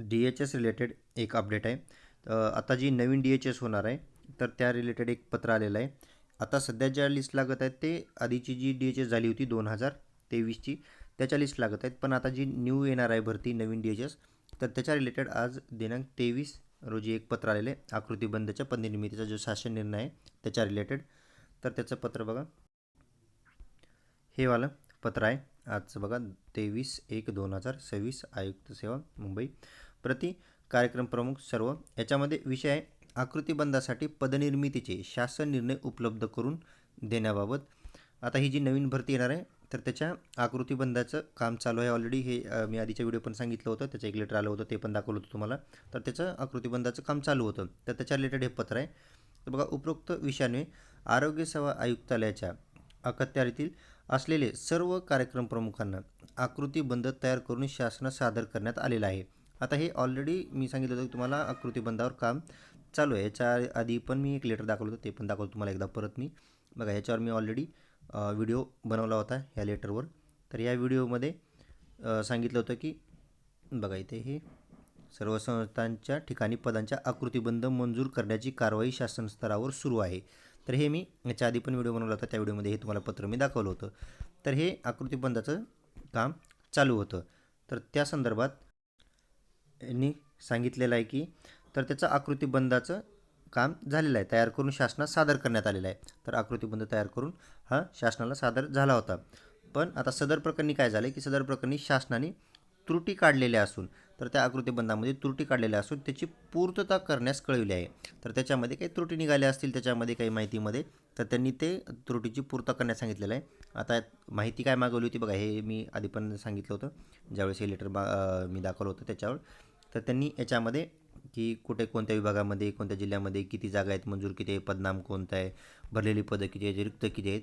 DHS related एक update आहे. आता जी नवीन DHS होणार आहे, तर त्या रिलेटेड एक पत्र आलेलं आहे. आता सध्या ज्या लिस्ट लागत आहेत ते आधीची जी DHS झाली होती 2023ची त्याच्या लिस्ट लागत आहेत. पण आता जी न्यू येणार आहे भरती नवीन DHS, तर त्याच्या रिलेटेड आज दिनांक 23 रोजी एक पत्र आलेलं आहे. आकृतीबंधच्या पदनिर्मितीचा जो शासन निर्णय आहे त्याच्या रिलेटेड. तर त्याचं पत्र बघा, हे वालं पत्र आहे. आजचं बघा 23/1/2026 आयुक्त सेवा मुंबई प्रति कार्यक्रम प्रमुख सर्व. याच्यामध्ये विषय आहे आकृतीबंधासाठी पदनिर्मितीचे शासन निर्णय उपलब्ध करून देण्याबाबत. आता ही जी नवीन भरती येणार आहे तर त्याच्या आकृतीबंधाचं काम चालू आहे ऑलरेडी. हे मी आधीच्या व्हिडिओ पण सांगितलं होतं, त्याचं एक लेटर आलं होतं ते पण दाखवलं होतं तुम्हाला. तर त्याचं आकृतीबंधाचं काम चालू होतं, तर त्याच्या रिलेटेड हे पत्र आहे. तर बघा, उपरोक्त विषयाने आरोग्य सेवा आयुक्तालयाच्या अखत्यारीतील असलेले सर्व कार्यक्रम प्रमुखांना आकृतीबंध तयार करून शासनास सादर करण्यात आलेला आहे. आता हे ऑलरेडी मी सांगितलं होतं की तुम्हाला आकृतीबंधावर काम चालू आहे. याच्या आधी पण मी एक लेटर दाखवलं होतं, ते पण दाखवलं तुम्हाला एकदा परत मी. बघा, याच्यावर मी ऑलरेडी व्हिडिओ बनवला होता ह्या लेटरवर. तर या व्हिडिओमध्ये सांगितलं होतं की बघा इथे हे सर्व संस्थांच्या ठिकाणी पदांच्या आकृतीबंध मंजूर करण्याची कारवाई शासन स्तरावर सुरू आहे. तर हे मी याच्या आधी पण व्हिडिओ बनवला होता, त्या व्हिडिओमध्ये हे तुम्हाला पत्र मी दाखवलं होतं. तर हे आकृतीबंधाचं काम चालू होतं. तर त्या संदर्भात यांनी सांगितलेलं आहे की तर त्याचं आकृतीबंधाचं काम झालेलं आहे, तयार करून शासनास सादर करण्यात आलेलं आहे. तर आकृतीबंध तयार करून हा शासनाला सादर झाला होता. पण आता सदर प्रकरणी काय झालं की सदर प्रकरणी शासनाने त्रुटी काढलेल्या असून, तर त्या आकृतीबंधामध्ये त्रुटी काढलेल्या असून त्याची पूर्तता करण्यास कळविली आहे. तर त्याच्यामध्ये काही त्रुटी निघाल्या असतील त्याच्यामध्ये काही माहितीमध्ये, तर त्यांनी ते त्रुटीची पूर्तता करण्यास सांगितलेलं आहे. आता माहिती काय मागवली होती बघा, हे मी आधी पण सांगितलं होतं ज्यावेळेस हे लेटर मी दाखवलं होतं त्याच्यावर. तर त्यांनी याच्यामध्ये की कुठे कोणत्या विभागामध्ये कोणत्या जिल्ह्यामध्ये किती जागा आहेत मंजूर, किती आहे, पदनाम कोणतं आहे, भरलेली पदं किती आहेत, रिक्त किती आहेत,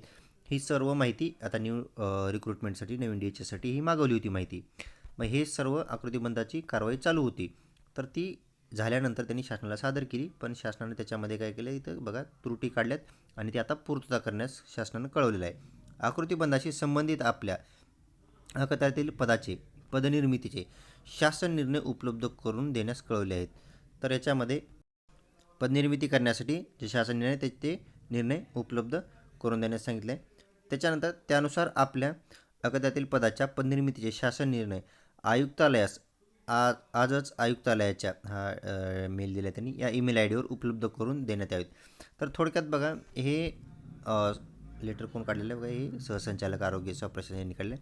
ही सर्व माहिती आता न्यू रिक्रुटमेंटसाठी नवीन DHSसाठी ही मागवली होती माहिती. मग हे सर्व आकृतीबंधाची कारवाई चालू होती. तर ती झाल्यानंतर त्यांनी शासनाला सादर केली, पण शासनाने त्याच्यामध्ये काय केलं इथं बघा त्रुटी काढल्यात आणि ती आता पूर्तता करण्यास शासनानं कळवलेलं आहे. आकृतीबंधाशी संबंधित आपल्या अखत्यारीतील पदाचे पदनिर्मितीचे शासन निर्णय उपलब्ध करून देण्यास कळवले आहेत. तर याच्यामध्ये पदनिर्मिती करण्यासाठी जे शासन निर्णय ते निर्णय उपलब्ध करून देण्यास सांगितले. त्याच्यानंतर त्यानुसार आपल्या अखत्यारीतील पदाच्या पदनिर्मितीचे शासन निर्णय आयुक्तालयास आजच आयुक्तालयाच्या हा मेल दिला त्यांनी या ईमेल आय डीवर उपलब्ध करून देण्यात यावेत. तर थोडक्यात बघा, हे लेटर कोण काढलेलं आहे बघा, हे सहसंचालक आरोग्य सेवा प्रशासन यांनी काढलं.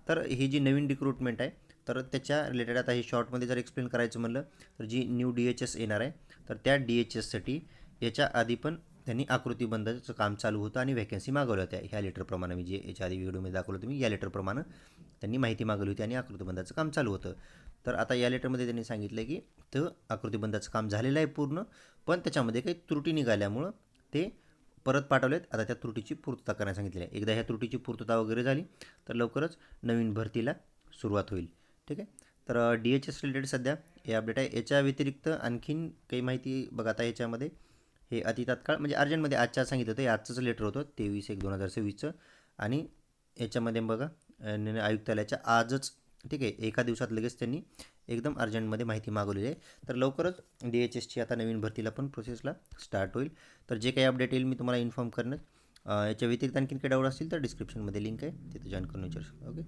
तर ही जी नवीन रिक्रुटमेंट आहे तर त्याच्या रिलेटेड आता हे शॉर्टमध्ये जर एक्सप्लेन करायचं म्हणलं तर जी न्यू DHS येणार आहे तर त्या DHSसाठी याच्या आधी पण त्यांनी आकृतीबंधाचं काम चालू होतं आणि व्हॅकन्सी मागवल्या होत्या. ह्या लेटरप्रमाणे मी जे याच्या आधी व्हिडिओमध्ये दाखवलं होतं मी, या लेटरप्रमाणे त्यांनी माहिती मागवली होती आणि आकृतीबंधाचं काम चालू होतं. तर आता या लेटरमध्ये त्यांनी सांगितलं की तर आकृतीबंधाचं काम झालेलं आहे पूर्ण, पण त्याच्यामध्ये काही त्रुटी निघाल्यामुळं ते परत पाठवलेत. आता त्या त्रुटीची पूर्तता करण्यास सांगितलेली आहे. एकदा ह्या त्रुटीची पूर्तता वगैरे झाली तर लवकरच नवीन भरतीला सुरुवात होईल. ठीक आहे. तर DHS रिलेटेड सध्या हे अपडेट आहे. याच्या व्यतिरिक्त आणखीन काही माहिती बघा, आता याच्यामध्ये हे अतितात्काळ म्हणजे अर्जंटमध्ये आजच्या सांगितलं होतं, हे आजचंच लेटर होतं 23/1/2026 आणि याच्यामध्ये बघा आयुक्तालयाच्या आजच, ठीक आहे, एका दिवसात लगेच त्यांनी एकदम अर्जंटमध्ये माहिती मागवलेली आहे. तर लवकरच DHSची आता नवीन भरतीला पण प्रोसेसला स्टार्ट होईल. तर जे काही अपडेट येईल मी तुम्हाला इन्फॉर्म करणार. याच्या व्यतिरिक्त आणखीन काही डाऊट असतील तर डिस्क्रिप्शनमध्ये लिंक आहे, तिथे जॉईन करून विचारू शकता. ओके.